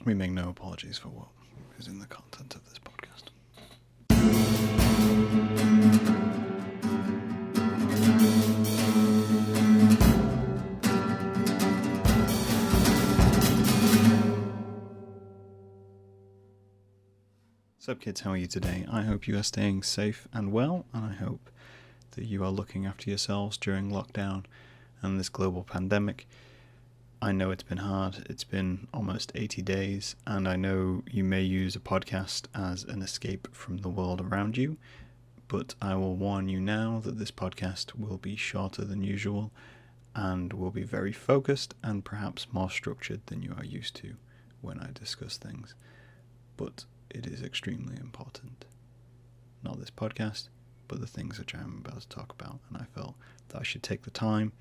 We make no apologies for what is in the content of this podcast. Sup kids, how are you today? I hope you are staying safe and well, and I hope that you are looking after yourselves during lockdown and this global pandemic. I know it's been hard. It's been almost 80 days, and I know you may use a podcast as an escape from the world around you, but I will warn you now that this podcast will be shorter than usual and will be very focused and perhaps more structured than you are used to when I discuss things. But it is extremely important. Not this podcast, but the things which I am about to talk about, and I felt that I should take the time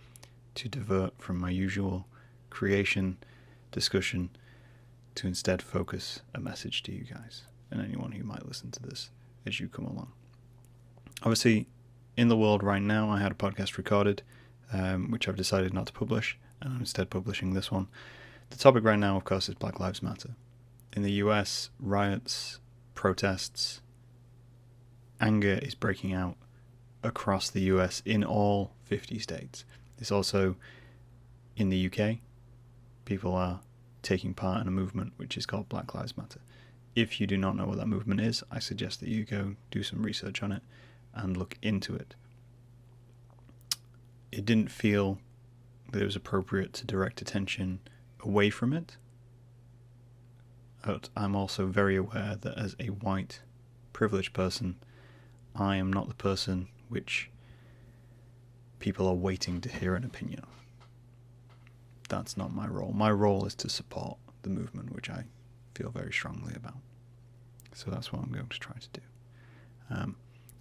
to divert from my usual creation discussion to instead focus a message to you guys and anyone who might listen to this as you come along. Obviously, in the world right now, I had a podcast recorded, which I've decided not to publish, and I'm instead publishing this one. The topic right now, of course, is Black Lives Matter. In the US, riots, protests, anger is breaking out across the US in all 50 states. It's also in the UK. People are taking part in a movement which is called Black Lives Matter. If you do not know what that movement is, I suggest that you go do some research on it and look into it. It didn't feel that it was appropriate to direct attention away from it. But I'm also very aware that as a white, privileged person, I am not the person which people are waiting to hear an opinion of. That's not my role. My role is to support the movement, which I feel very strongly about. So that's what I'm going to try to do.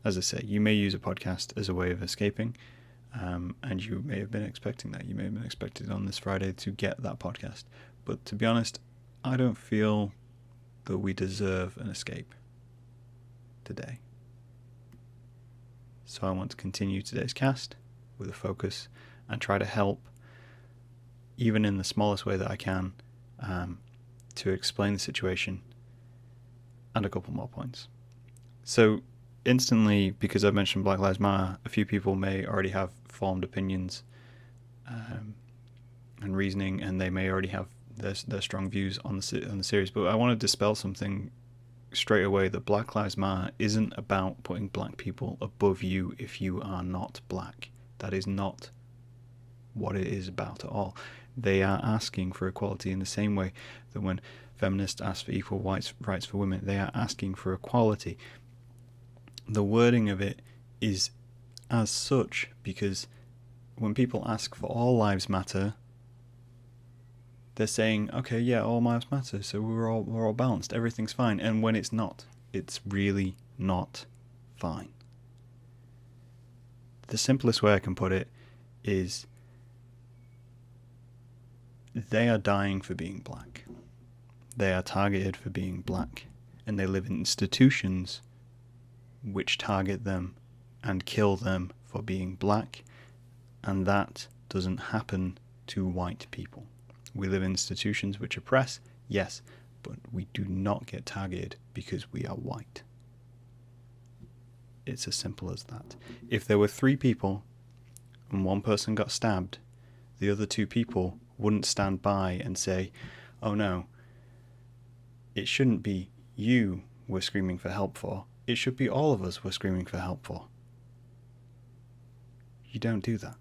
As I say, you may use a podcast as a way of escaping, and you may have been expecting that. You may have been expected on this Friday to get that podcast. But to be honest, I don't feel that we deserve an escape today. So I want to continue today's cast with a focus and try to help, even in the smallest way that I can, to explain the situation and a couple more points. So instantly, because I've mentioned Black Lives Matter, a few people may already have formed opinions and reasoning, and they may already have their strong views on the series. But I want to dispel something straight away, that Black Lives Matter isn't about putting black people above you if you are not black. That is not what it is about at all. They are asking for equality in the same way that when feminists ask for equal rights for women, they are asking for equality. The wording of it is as such because when people ask for all lives matter, they're saying, okay, yeah, all lives matter, so we're all balanced, everything's fine. And when it's not, it's really not fine. The simplest way I can put it is they are dying for being black. They are targeted for being black, and they live in institutions which target them and kill them for being black, and that doesn't happen to white people. We live in institutions which oppress, yes, but we do not get targeted because we are white. It's as simple as that. If there were 3 people and one person got stabbed, the other 2 people wouldn't stand by and say, oh no, it shouldn't be you we're screaming for help for, it should be all of us we're screaming for help for. You don't do that.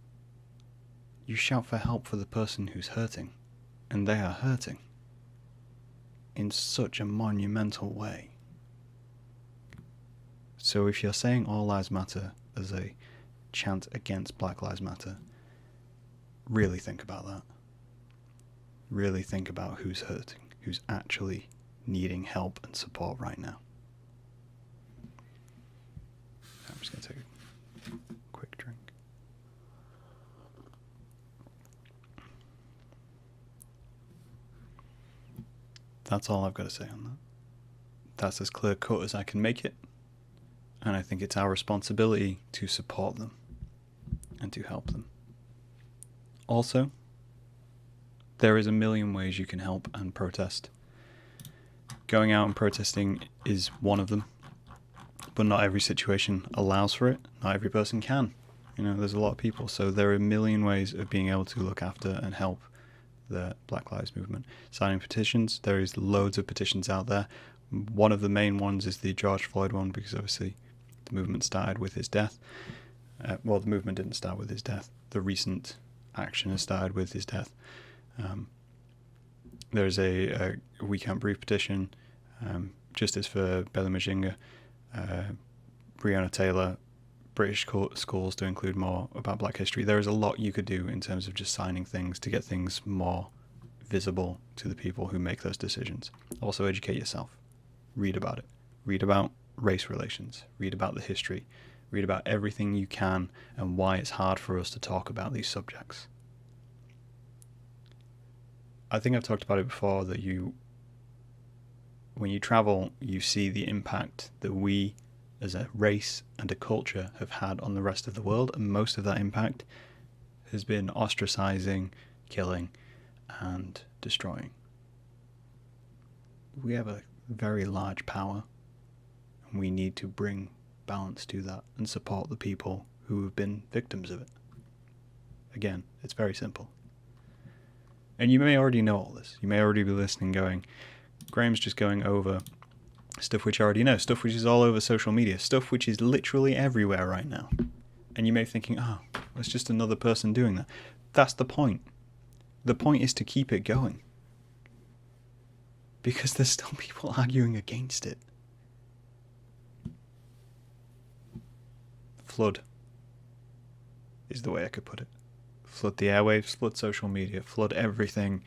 You shout for help for the person who's hurting. And they are hurting in such a monumental way. So if you're saying all lives matter as a chant against Black Lives Matter, really think about that. Really think about who's hurting, who's actually needing help and support right now. I'm just going to take a quick drink. That's all I've got to say on that. That's as clear cut as I can make it. And I think it's our responsibility to support them and to help them. Also, there is a million ways you can help and protest. Going out and protesting is one of them, but not every situation allows for it. Not every person can. There's a lot of people, so there are a million ways of being able to look after and help the Black Lives Movement. Signing petitions, there is loads of petitions out there. One of the main ones is the George Floyd one, because obviously the movement started with his death. The movement didn't start with his death. The recent action has started with his death. There's a We Can't Breathe petition, Justice for Bella Mujinga, Breonna Taylor, British schools to include more about Black history. There is a lot you could do in terms of just signing things to get things more visible to the people who make those decisions. Also, educate yourself. Read about it. Read about race relations. Read about the history. Read about everything you can and why it's hard for us to talk about these subjects. I think I've talked about it before, that when you travel, you see the impact that we as a race and a culture have had on the rest of the world, and most of that impact has been ostracizing, killing, and destroying. We have a very large power, and we need to bring balance to that and support the people who have been victims of it. Again, it's very simple. And you may already know all this. You may already be listening going, Graham's just going over stuff which I already know, stuff which is all over social media, stuff which is literally everywhere right now. And you may be thinking, it's just another person doing that. That's the point. The point is to keep it going. Because there's still people arguing against it. Flood is the way I could put it. Flood the airwaves, flood social media, flood everything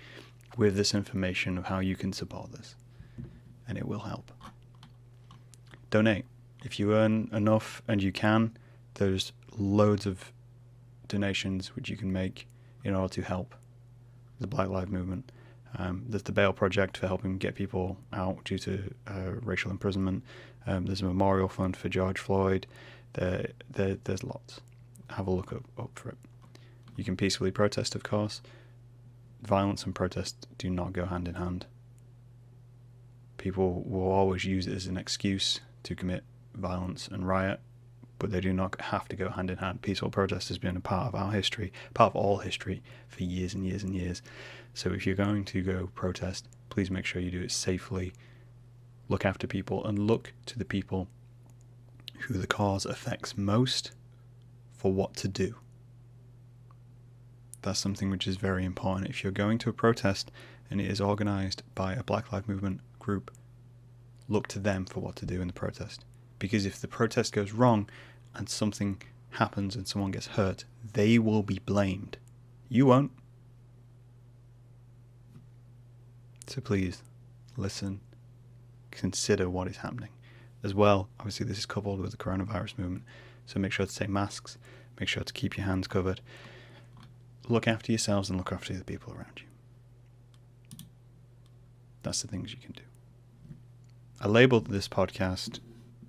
with this information of how you can support this. And it will help. Donate. If you earn enough and you can, there's loads of donations which you can make in order to help the Black Lives Movement. There's the Bail Project for helping get people out due to racial imprisonment. There's a memorial fund for George Floyd. There's lots. Have a look up for it. You can peacefully protest, of course. Violence and protest do not go hand in hand. People will always use it as an excuse to commit violence and riot, but they do not have to go hand in hand. Peaceful protest has been a part of our history, part of all history, for years and years and years. So if you're going to go protest, please make sure you do it safely. Look after people and look to the people who the cause affects most for what to do. That's something which is very important. If you're going to a protest and it is organised by a Black Lives Movement group, look to them for what to do in the protest. Because if the protest goes wrong and something happens and someone gets hurt, they will be blamed. You won't. So please, listen, consider what is happening. As well, obviously this is coupled with the coronavirus movement, so make sure to take masks, make sure to keep your hands covered. Look after yourselves and look after the people around you. That's the things you can do. I labeled this podcast,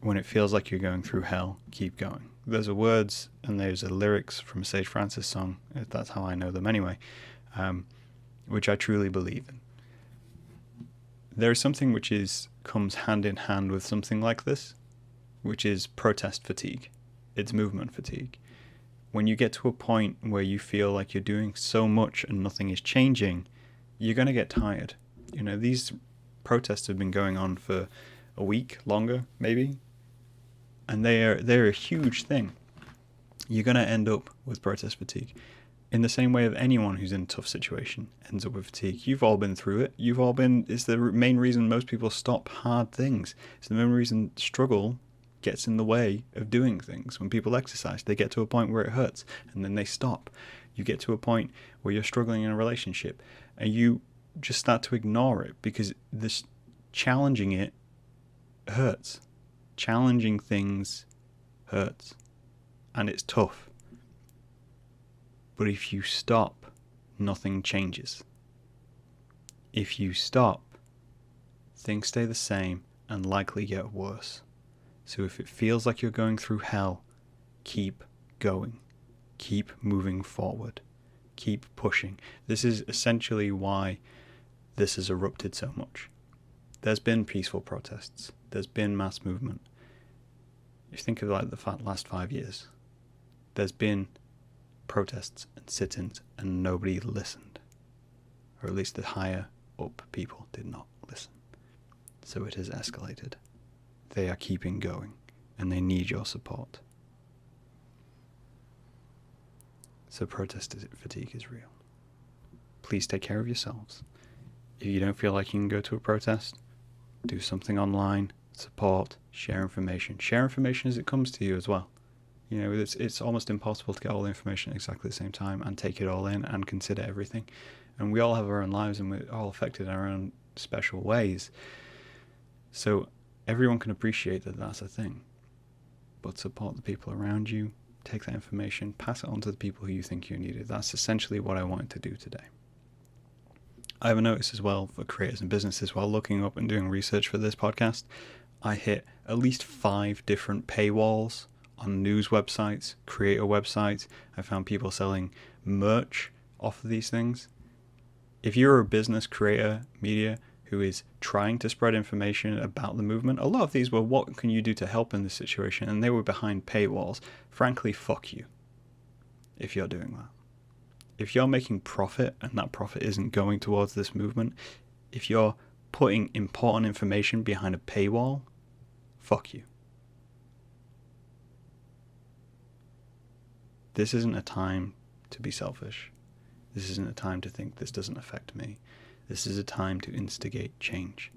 when it feels like you're going through hell, keep going. There's a words and there's a lyrics from a Sage Francis song, that's how I know them anyway, which I truly believe in. There is something which comes hand in hand with something like this, which is protest fatigue. It's movement fatigue. When you get to a point where you feel like you're doing so much and nothing is changing, you're going to get tired. These protests have been going on for a week, longer, maybe, and they're a huge thing. You're going to end up with protest fatigue. In the same way of anyone who's in a tough situation ends up with fatigue. You've all been through it. It's the main reason most people stop hard things. It's the main reason struggle gets in the way of doing things. When people exercise, they get to a point where it hurts and then they stop. You get to a point where you're struggling in a relationship and you just start to ignore it because this challenging it hurts. Challenging things hurts and it's tough. But if you stop, nothing changes. If you stop, things stay the same and likely get worse. So if it feels like you're going through hell, keep going. Keep moving forward. Keep pushing. This is essentially why this has erupted so much. There's been peaceful protests. There's been mass movement. If you think of like the last 5 years, there's been protests and sit-ins and nobody listened. Or at least the higher up people did not listen. So it has escalated. They are keeping going and they need your support. So protest fatigue is real. Please take care of yourselves. If you don't feel like you can go to a protest, do something online, support, share information. Share information as it comes to you as well. You know, it's almost impossible to get all the information at exactly the same time and take it all in and consider everything. And we all have our own lives and we're all affected in our own special ways. So everyone can appreciate that that's a thing. But support the people around you, take that information, pass it on to the people who you think you need it. That's essentially what I wanted to do today. I have a notice as well for creators and businesses while looking up and doing research for this podcast. I hit at least 5 different paywalls on news websites, creator websites. I found people selling merch off of these things. If you're a business creator, media, who is trying to spread information about the movement, a lot of these were, what can you do to help in this situation? And they were behind paywalls. Frankly, fuck you if you're doing that. If you're making profit and that profit isn't going towards this movement, if you're putting important information behind a paywall, fuck you. This isn't a time to be selfish. This isn't a time to think this doesn't affect me. This is a time to instigate change.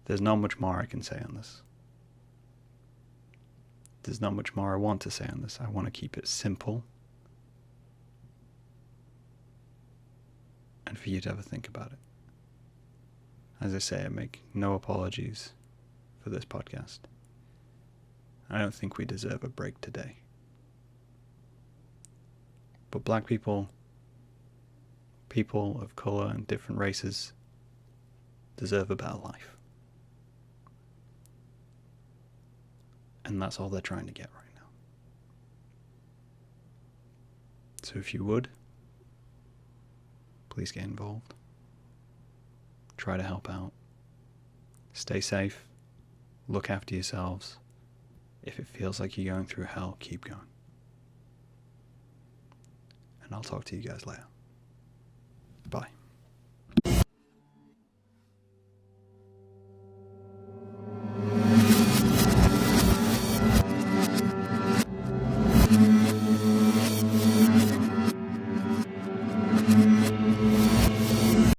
There's not much more I can say on this. There's not much more I want to say on this. I want to keep it simple. And for you to ever think about it. As I say, I make no apologies for this podcast. I don't think we deserve a break today. But black people, people of colour and different races, deserve a better life. And that's all they're trying to get right now. So if you would, please get involved. Try to help out. Stay safe. Look after yourselves. If it feels like you're going through hell, keep going. And I'll talk to you guys later.